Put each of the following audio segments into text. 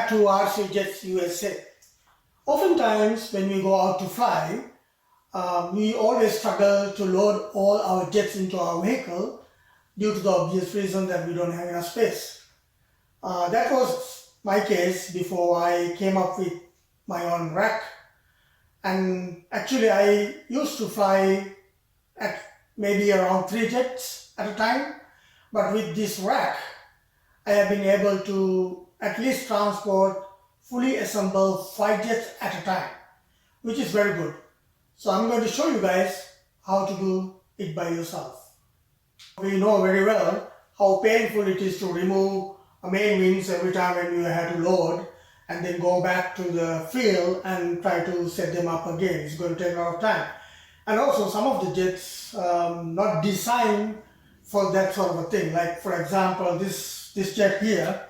back to RCJetsUSA. Oftentimes when we go out to fly, we always struggle to load all our jets into our vehicle due to the obvious reason that we don't have enough space. That was my case before I came up with my own rack. And actually I used to fly at maybe around 3 jets at a time, but with this rack I have been able to at least transport fully assembled 5 jets at a time, which is very good. So I'm going to show you guys how to do it by yourself. We know very well how painful it is to remove main wings every time when you have to load and then go back to the field and try to set them up again. It's going to take a lot of time. And also some of the jets not designed for that sort of a thing. Like for example, this jet here,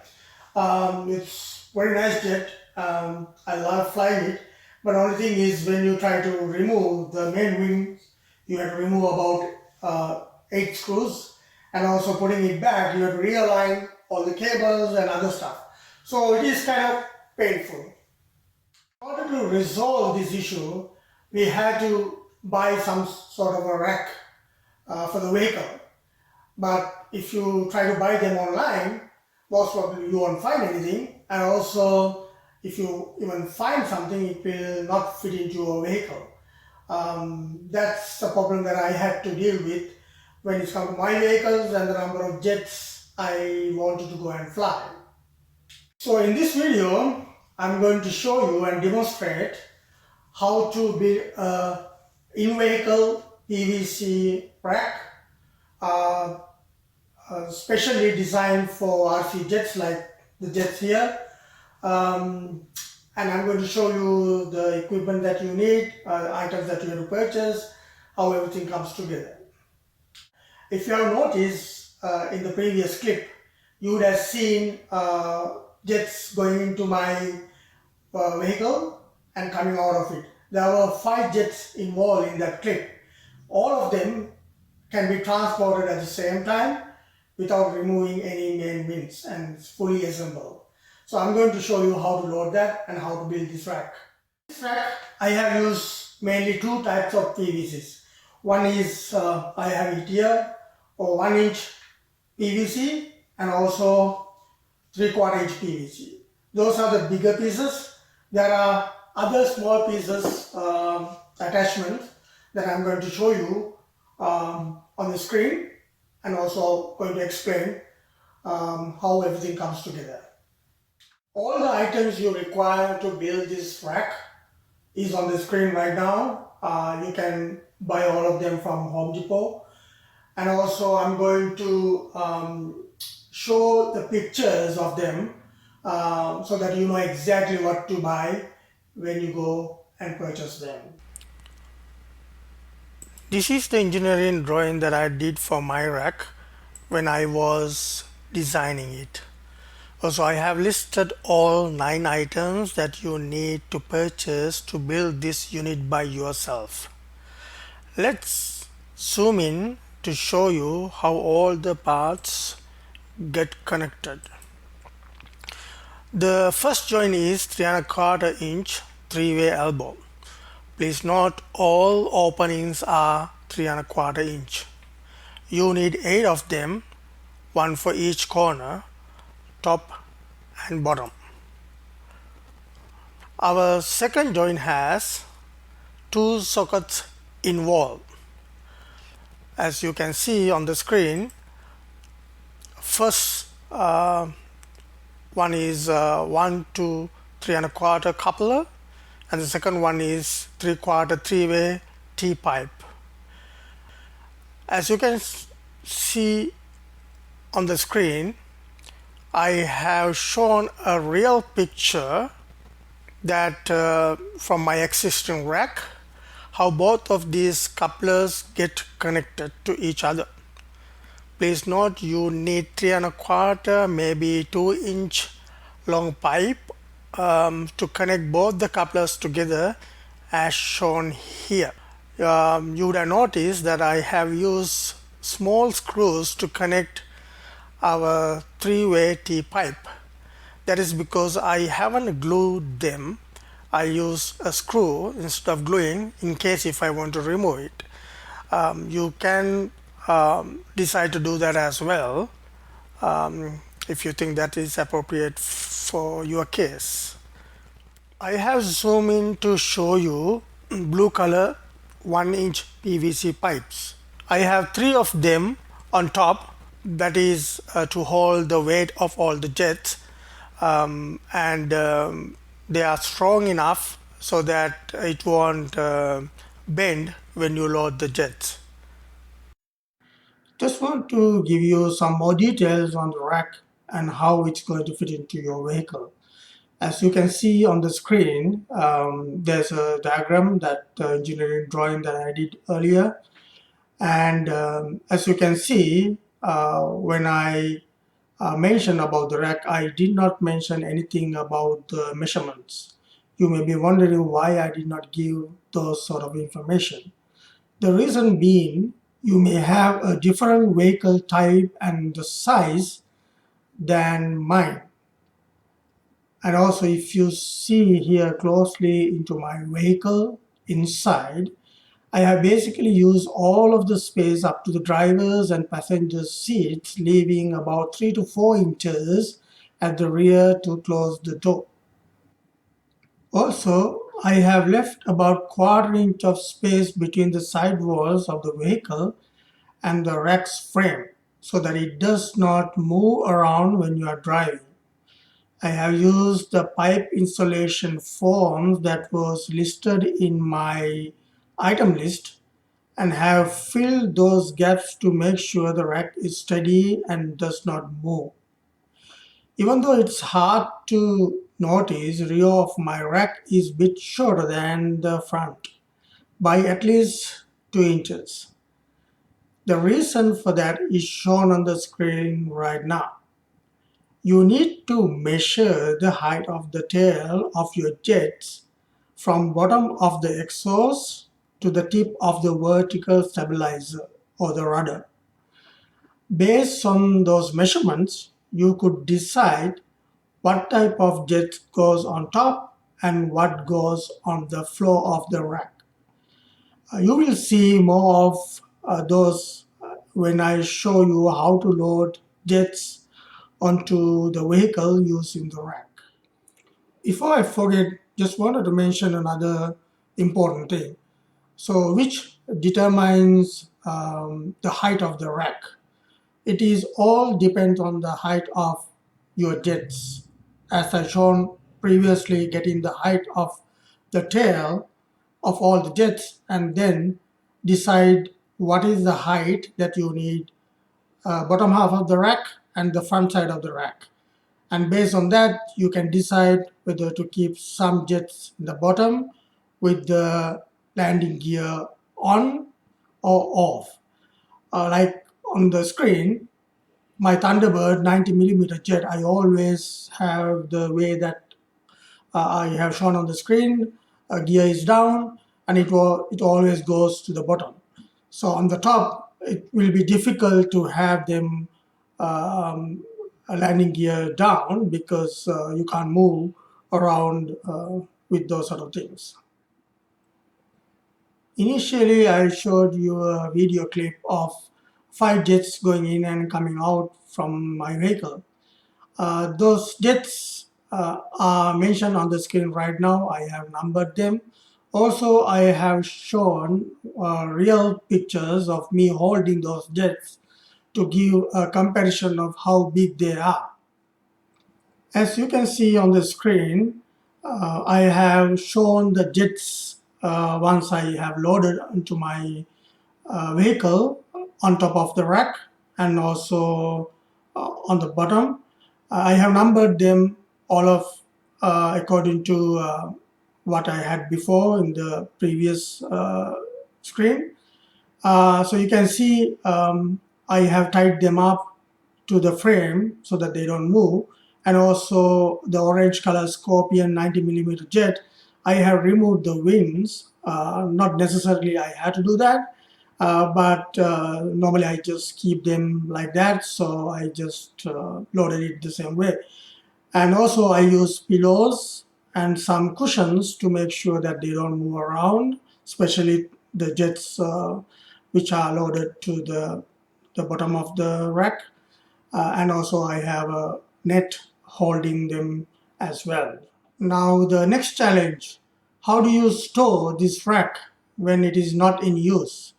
it's very nice jet. I love flying it. But the only thing is when you try to remove the main wings, you have to remove about 8 screws, and also putting it back, you have to realign all the cables and other stuff. So it is kind of painful. In order to resolve this issue, we had to buy some sort of a rack for the vehicle. But if you try to buy them online, most probably you won't find anything, and also if you even find something, it will not fit into your vehicle. That's the problem that I had to deal with when it comes to my vehicles and the number of jets I wanted to go and fly. So in this video, I'm going to show you and demonstrate how to build a in-vehicle PVC rack, specially designed for RC jets like the jets here. And I'm going to show you the equipment that you need, items that you have to purchase, how everything comes together. If you have noticed in the previous clip, you would have seen jets going into my vehicle and coming out of it. There were 5 jets involved in that clip. All of them can be transported at the same time without removing any main wings, and it's fully assembled. So I'm going to show you how to load that and how to build this rack. This rack, I have used mainly 2 types of PVCs. One is, I have it here, or 1-inch PVC and also 3/4 inch PVC. Those are the bigger pieces. There are other small pieces, attachments that I'm going to show you on the screen, and also going to explain how everything comes together. All the items you require to build this rack is on the screen right now. You can buy all of them from Home Depot. And also I'm going to show the pictures of them so that you know exactly what to buy when you go and purchase them. This is the engineering drawing that I did for my rack when I was designing it. Also, I have listed all 9 items that you need to purchase to build this unit by yourself. Let's zoom in to show you how all the parts get connected. The first joint is 3¼ inch 3-way elbow. Please note all openings are 3¼ inch. You need 8 of them, 1 for each corner, top and bottom. Our second joint has 2 sockets involved. As you can see on the screen, first one is 1 to 3¼ coupler, and the second one is 3/4 3-way T-pipe. As you can see on the screen, I have shown a real picture that from my existing rack, how both of these couplers get connected to each other. Please note you need 3¼ maybe 2-inch long pipe to connect both the couplers together as shown here. You would have noticed that I have used small screws to connect our 3-way T-pipe. That is because I haven't glued them. I use a screw instead of gluing in case if I want to remove it. You can decide to do that as well if you think that is appropriate for your case. I have zoomed in to show you blue color 1-inch PVC pipes. I have 3 of them on top, that is to hold the weight of all the jets, and they are strong enough so that it won't bend when you load the jets. Just want to give you some more details on the rack and how it's going to fit into your vehicle. As you can see on the screen, there's a diagram, that engineering drawing that I did earlier. And as you can see, when I mentioned about the rack, I did not mention anything about the measurements. You may be wondering why I did not give those sort of information. The reason being, you may have a different vehicle type and the size than mine. And also, if you see here closely into my vehicle inside, I have basically used all of the space up to the driver's and passenger's seats, leaving about 3 to 4 inches at the rear to close the door. Also, I have left about 1/4 inch of space between the side walls of the vehicle and the rack's frame so that it does not move around when you are driving. I have used the pipe installation forms that was listed in my item list and have filled those gaps to make sure the rack is steady and does not move. Even though it's hard to notice, rear of my rack is a bit shorter than the front by at least 2 inches. The reason for that is shown on the screen right now. You need to measure the height of the tail of your jets from bottom of the exhaust to the tip of the vertical stabilizer or the rudder. Based on those measurements, you could decide what type of jet goes on top and what goes on the floor of the rack. You will see more of those when I show you how to load jets onto the vehicle using the rack. Before I forget, just wanted to mention another important thing. So, which determines the height of the rack? It is all depends on the height of your jets. As I shown previously, getting the height of the tail of all the jets and then decide what is the height that you need, bottom half of the rack and the front side of the rack. And based on that, you can decide whether to keep some jets in the bottom with the landing gear on or off. Like on the screen, my Thunderbird 90 millimeter jet, I always have the way that I have shown on the screen. Gear is down and it always goes to the bottom. So on the top, it will be difficult to have them a landing gear down because you can't move around with those sort of things. Initially, I showed you a video clip of 5 jets going in and coming out from my vehicle. Those jets are mentioned on the screen right now. I have numbered them. Also, I have shown real pictures of me holding those jets to give a comparison of how big they are. As you can see on the screen, I have shown the jets once I have loaded into my vehicle on top of the rack and also on the bottom. I have numbered them all of according to what I had before in the previous screen. So you can see I have tied them up to the frame so that they don't move. And also the orange color Scorpion 90 millimeter jet, I have removed the wings. Not necessarily I had to do that, but normally I just keep them like that. So I just loaded it the same way. And also I use pillows and some cushions to make sure that they don't move around, especially the jets which are loaded to the bottom of the rack. And also I have a net holding them as well. Now the next challenge, how do you store this rack when it is not in use?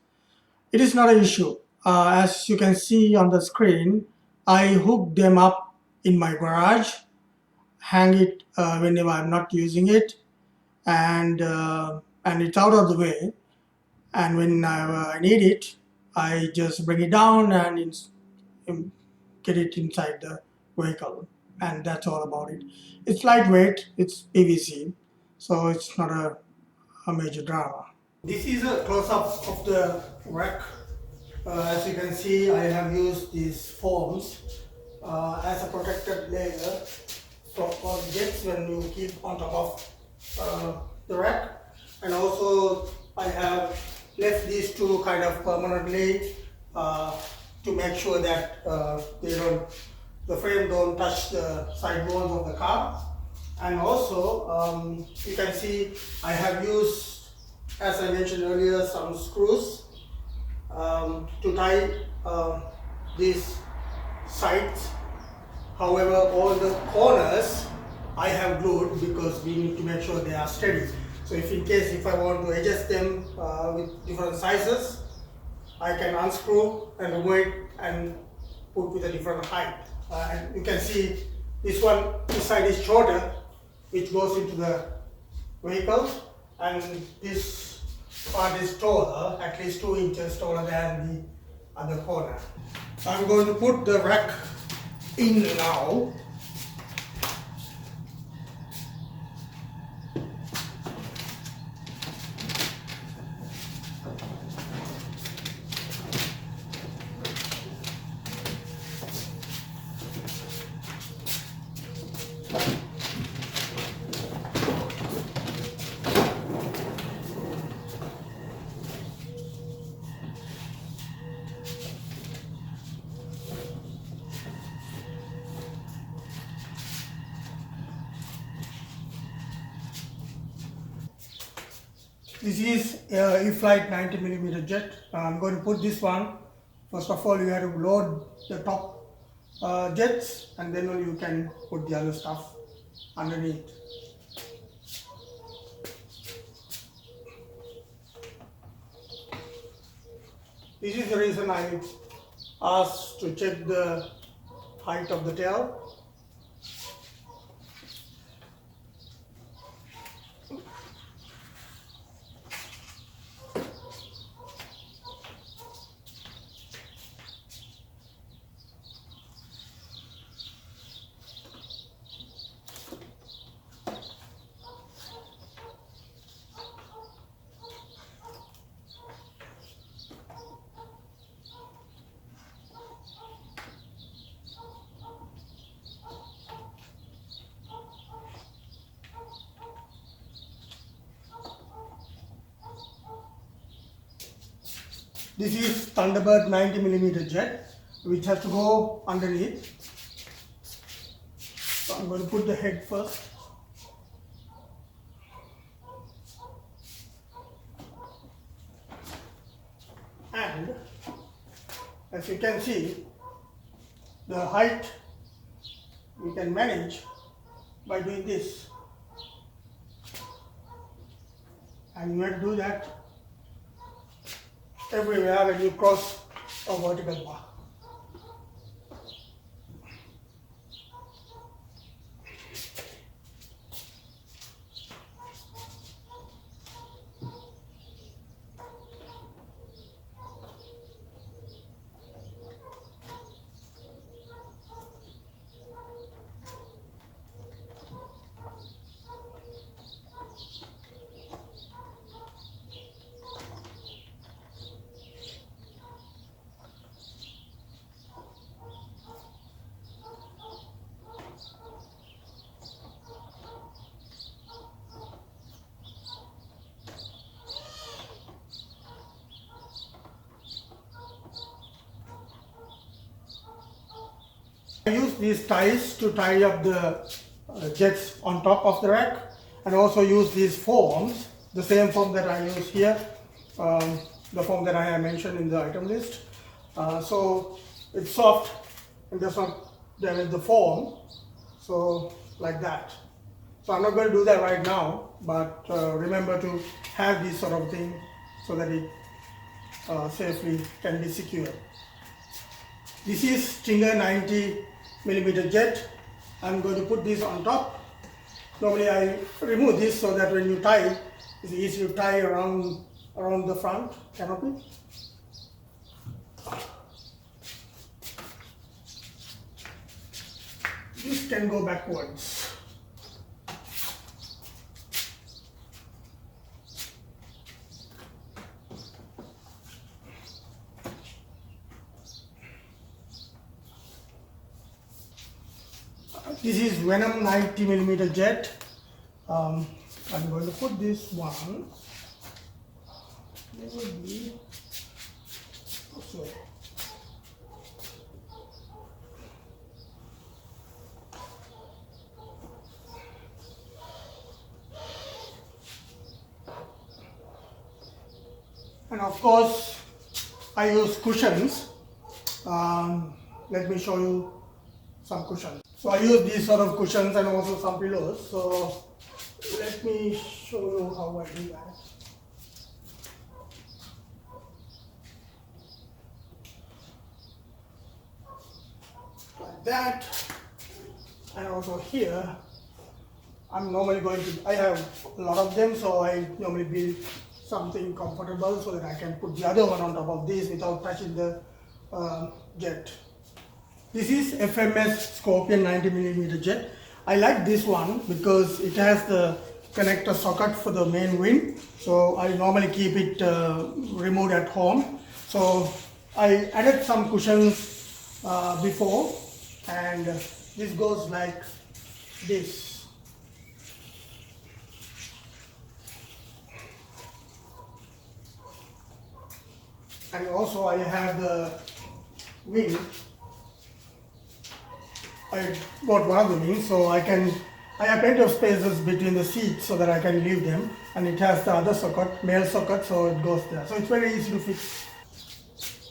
It is not an issue. As you can see on the screen, I hook them up in my garage, hang it whenever I'm not using it, and it's out of the way. And when I need it, I just bring it down and get it inside the vehicle, and that's all about it. It's lightweight, it's PVC, so it's not a major drama. This is a close-up of the rack. As you can see, I have used these foams as a protected layer for jets when you keep on top of the rack. And also I have left these two kind of permanently to make sure that the frame don't touch the side walls of the car. And also you can see I have used, as I mentioned earlier, some screws to tie these sides. However, all the corners I have glued because we need to make sure they are steady. So if I want to adjust them with different sizes, I can unscrew and remove it and put with a different height. And you can see this side is shorter, which goes into the vehicle, and this part is taller, at least 2 inches taller than the other corner. So I'm going to put the rack in now. This is E-flite 90mm jet. I'm going to put this one. First of all, you have to load the top jets, and then only you can put the other stuff underneath. This is the reason I asked to check the height of the tail. This is Thunderbird 90mm jet, which has to go underneath. So I'm going to put the head first. And as you can see, the height we can manage by doing this. And you have to do that everywhere when you cross a vertical bar. I use these ties to tie up the jets on top of the rack, and also use these foams, the same foam that I use here, the foam that I have mentioned in the item list. So it's soft and does not damage the foam, so like that. So I'm not going to do that right now, but remember to have this sort of thing so that it safely can be secured. This is Stinger 90mm jet. I'm going to put this on top. Normally I remove this so that when you tie, it's easy to tie around the front canopy. This can go backwards. This is Venom 90mm jet. I'm going to put this one. It will be so. And of course, I use cushions. Let me show you some cushions. So I use these sort of cushions and also some pillows. So let me show you how I do that. Like that. And also here, I'm normally I have a lot of them, so I normally build something comfortable so that I can put the other one on top of this without touching the jet. This is FMS Scorpion 90mm jet. I like this one because it has the connector socket for the main wing. So I normally keep it removed at home. So I added some cushions before, and this goes like this. And also I have the wing. I got one of the wings, so I have plenty of spaces between the seats so that I can leave them, and it has the other socket, male socket, so it goes there. So it's very easy to fix.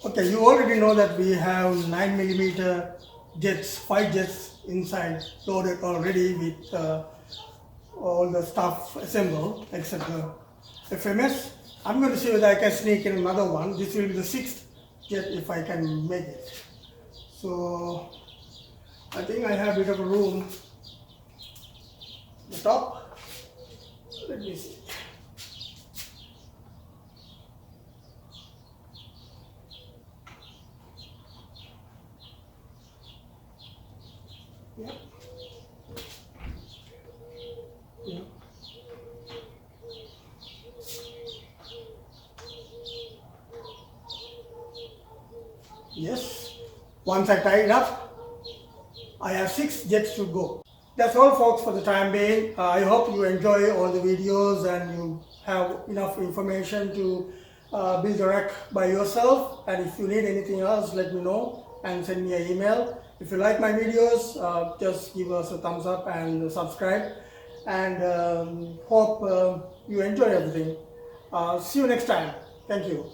Okay, you already know that we have 9mm jets, 5 jets inside, loaded already with all the stuff assembled except the FMS. I'm going to see whether I can sneak in another one. This will be the 6th jet if I can make it. So I think I have a bit of a room at the top. Let me see. Yeah. Yeah. Yes. Once I tie it up, I have 6 jets to go. That's all folks for the time being. I hope you enjoy all the videos and you have enough information to build a rack by yourself. And if you need anything else, let me know and send me an email. If you like my videos, just give us a thumbs up and subscribe. And hope you enjoy everything. See you next time. Thank you.